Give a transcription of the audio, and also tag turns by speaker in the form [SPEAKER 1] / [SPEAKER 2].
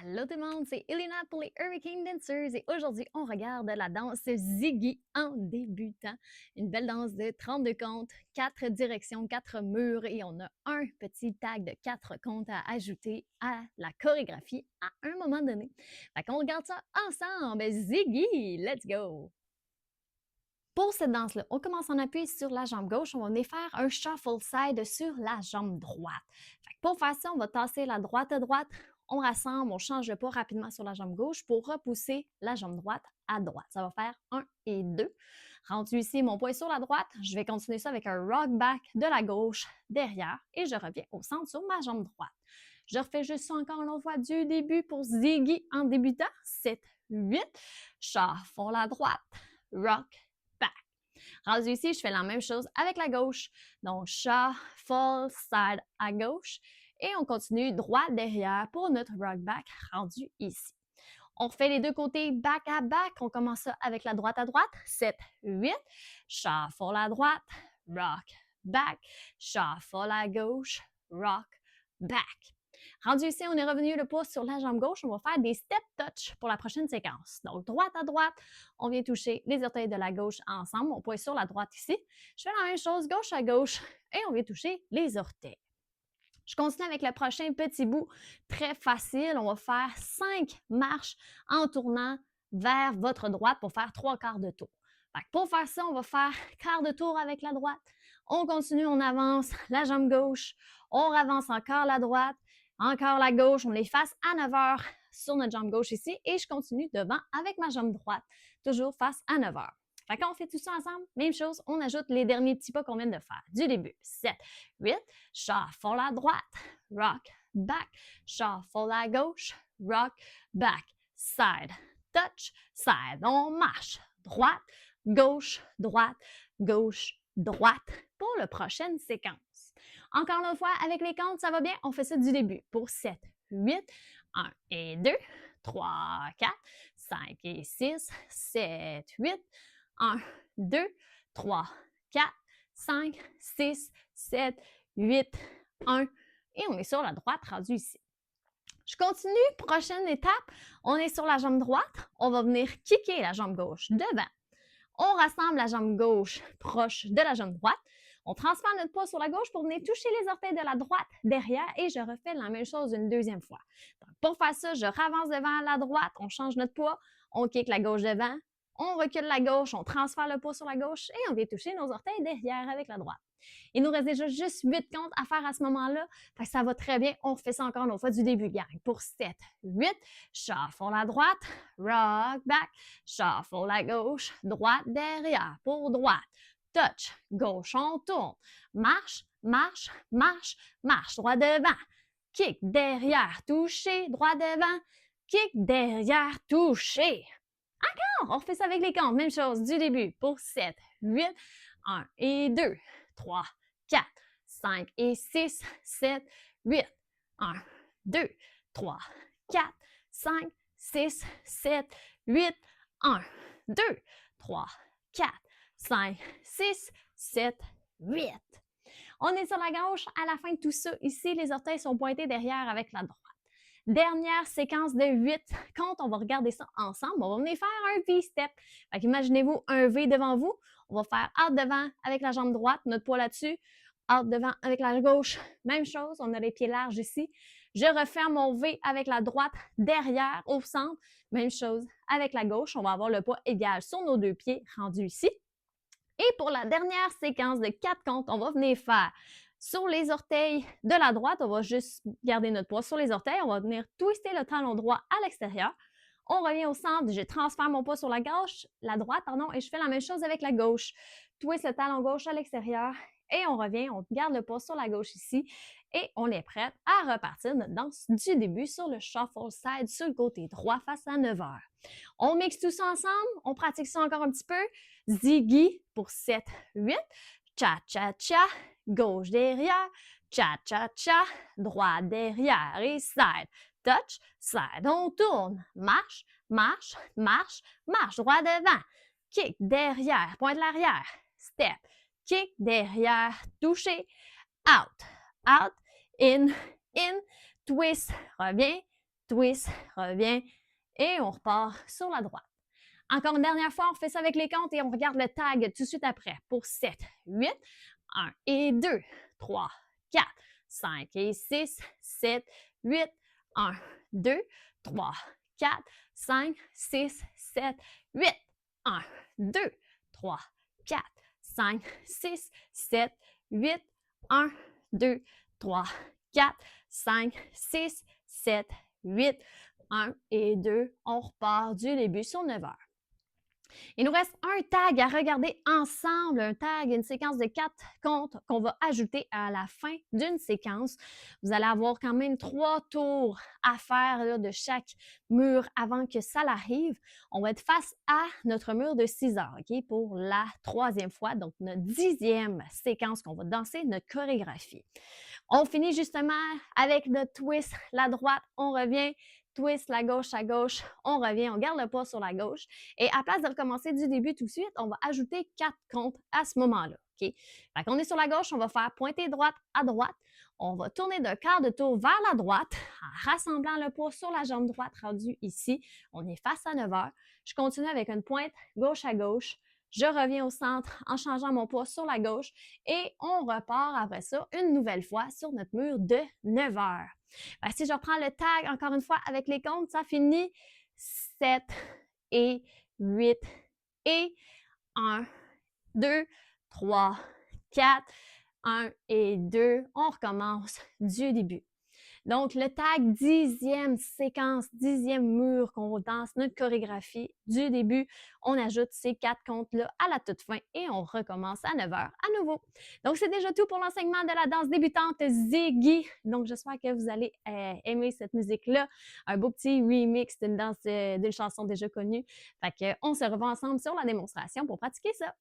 [SPEAKER 1] Allô tout le monde, c'est Elena pour les Hurricane Dancers et aujourd'hui on regarde la danse Ziggy en débutant. Une belle danse de 32 comptes, 4 directions, 4 murs et on a un petit tag de 4 comptes à ajouter à la chorégraphie à un moment donné. Fait qu'on regarde ça ensemble. Ziggy, let's go! Pour cette danse-là, on commence en appui sur la jambe gauche, on va venir faire un shuffle side sur la jambe droite. Pour faire ça, on va tasser la droite à droite, on rassemble, on change de pas rapidement sur la jambe gauche pour repousser la jambe droite à droite. Ça va faire 1 et 2. Rendu ici, mon poids est sur la droite, je vais continuer ça avec un rock back de la gauche derrière et je reviens au centre sur ma jambe droite. Je refais juste ça encore une fois du début pour Ziggy en débutant. 7, 8, shuffle la droite, rock, back. Rendu ici, je fais la même chose avec la gauche. Donc, shuffle, side à gauche. Et on continue droit derrière pour notre rock back rendu ici. On refait les deux côtés back à back. On commence ça avec la droite à droite. 7, 8. Shuffle à droite, rock, back. Shuffle à gauche, rock, back. Rendu ici, on est revenu le pouce sur la jambe gauche. On va faire des step touch pour la prochaine séquence. Donc, droite à droite, on vient toucher les orteils de la gauche ensemble. On pointe sur la droite ici. Je fais la même chose gauche à gauche et on vient toucher les orteils. Je continue avec le prochain petit bout très facile. On va faire 5 marches en tournant vers votre droite pour faire 3 quarts de tour. Pour faire ça, on va faire quart de tour avec la droite. On continue, on avance la jambe gauche. On avance encore la droite, encore la gauche. On les face à 9 heures sur notre jambe gauche ici et je continue devant avec ma jambe droite, toujours face à 9 heures. Quand on fait tout ça ensemble, même chose, on ajoute les derniers petits pas qu'on vient de faire. Du début, 7, 8, shuffle à droite, rock, back, shuffle à gauche, rock, back, side, touch, side. On marche, droite, gauche, droite, gauche, droite pour la prochaine séquence. Encore une fois, avec les comptes, ça va bien, on fait ça du début pour 7, 8, 1 et 2, 3, 4, 5 et 6, 7, 8, 1, 2, 3, 4, 5, 6, 7, 8, 1 et on est sur la droite rendu ici. Je continue, prochaine étape, on est sur la jambe droite, on va venir kicker la jambe gauche devant. On rassemble la jambe gauche proche de la jambe droite. On transfère notre poids sur la gauche pour venir toucher les orteils de la droite derrière et je refais la même chose une deuxième fois. Donc, pour faire ça, je ravance devant la droite, on change notre poids, on kick la gauche devant, on recule la gauche, on transfère le poids sur la gauche et on vient toucher nos orteils derrière avec la droite. Il nous reste déjà juste 8 comptes à faire à ce moment-là. Ça va très bien. On refait ça encore une fois du début, gang. Pour 7, 8, shuffle la droite, rock back, shuffle la gauche, droite derrière pour droite. Touch, gauche, on tourne. Marche, marche, marche, marche, droit devant. Kick derrière, toucher, droit devant. Kick derrière, toucher. On refait ça avec les comptes. Même chose du début pour 7, 8, 1 et 2, 3, 4, 5 et 6, 7, 8, 1, 2, 3, 4, 5, 6, 7, 8, 1, 2, 3, 4, 5, 6, 7, 8. On est sur la gauche. À la fin de tout ça, ici, les orteils sont pointés derrière avec la droite. Dernière séquence de 8 comptes, on va regarder ça ensemble. On va venir faire un V-step. Imaginez-vous un V devant vous. On va faire out devant avec la jambe droite, notre poids là-dessus. Out devant avec la gauche, même chose. On a les pieds larges ici. Je referme mon V avec la droite derrière, au centre. Même chose avec la gauche. On va avoir le poids égal sur nos deux pieds rendus ici. Et pour la dernière séquence de 4 comptes, on va venir faire sur les orteils de la droite, on va juste garder notre poids sur les orteils. On va venir twister le talon droit à l'extérieur. On revient au centre, je transfère mon poids sur la gauche, la droite, pardon, et je fais la même chose avec la gauche. Twist le talon gauche à l'extérieur et on revient, on garde le poids sur la gauche ici et on est prête à repartir notre danse du début sur le shuffle side sur le côté droit face à 9 heures. On mixe tout ça ensemble, on pratique ça encore un petit peu. Ziggy pour 7, 8, cha-cha-cha, gauche derrière, cha-cha-cha, droit derrière et side, touch, side, on tourne, marche, marche, marche, marche, droit devant, kick derrière, pointe l'arrière, step, kick derrière, toucher, out, out, in, twist, reviens, twist, revient et on repart sur la droite. Encore une dernière fois, on fait ça avec les comptes et on regarde le tag tout de suite après pour 7, 8, 1 et 2, 3, 4, 5 et 6, 7, 8, 1, 2, 3, 4, 5, 6, 7, 8, 1, 2, 3, 4, 5, 6, 7, 8, 1, 2, 3, 4, 5, 6, 7, 8, 1 et 2. On repart du début sur 9 heures. Il nous reste un tag à regarder ensemble, un tag, une séquence de 4 comptes qu'on va ajouter à la fin d'une séquence. Vous allez avoir quand même 3 tours à faire là, de chaque mur avant que ça l'arrive. On va être face à notre mur de 6 heures, OK, pour la 3e fois, donc notre 10e séquence qu'on va danser, notre chorégraphie. On finit justement avec notre twist, la droite, on revient, twist la gauche à gauche, on revient, on garde le pas sur la gauche. Et à place de recommencer du début tout de suite, on va ajouter 4 comptes à ce moment-là. OK? Fait qu'on est sur la gauche, on va faire pointer droite à droite. On va tourner d'un quart de tour vers la droite en rassemblant le poids sur la jambe droite rendue ici. On est face à 9 heures. Je continue avec une pointe gauche à gauche. Je reviens au centre en changeant mon poids sur la gauche et on repart après ça une nouvelle fois sur notre mur de 9 heures. Ben, si je reprends le tag encore une fois avec les comptes, ça finit 7 et 8 et 1, 2, 3, 4, 1 et 2. On recommence du début. Donc, le tag 10e séquence, 10e mur qu'on danse notre chorégraphie du début, on ajoute ces 4 comptes-là à la toute fin et on recommence à 9 heures à nouveau. Donc, c'est déjà tout pour l'enseignement de la danse débutante Ziggy. Donc, j'espère que vous allez aimer cette musique-là. Un beau petit remix d'une danse, d'une chanson déjà connue. Fait qu'on se revoit ensemble sur la démonstration pour pratiquer ça.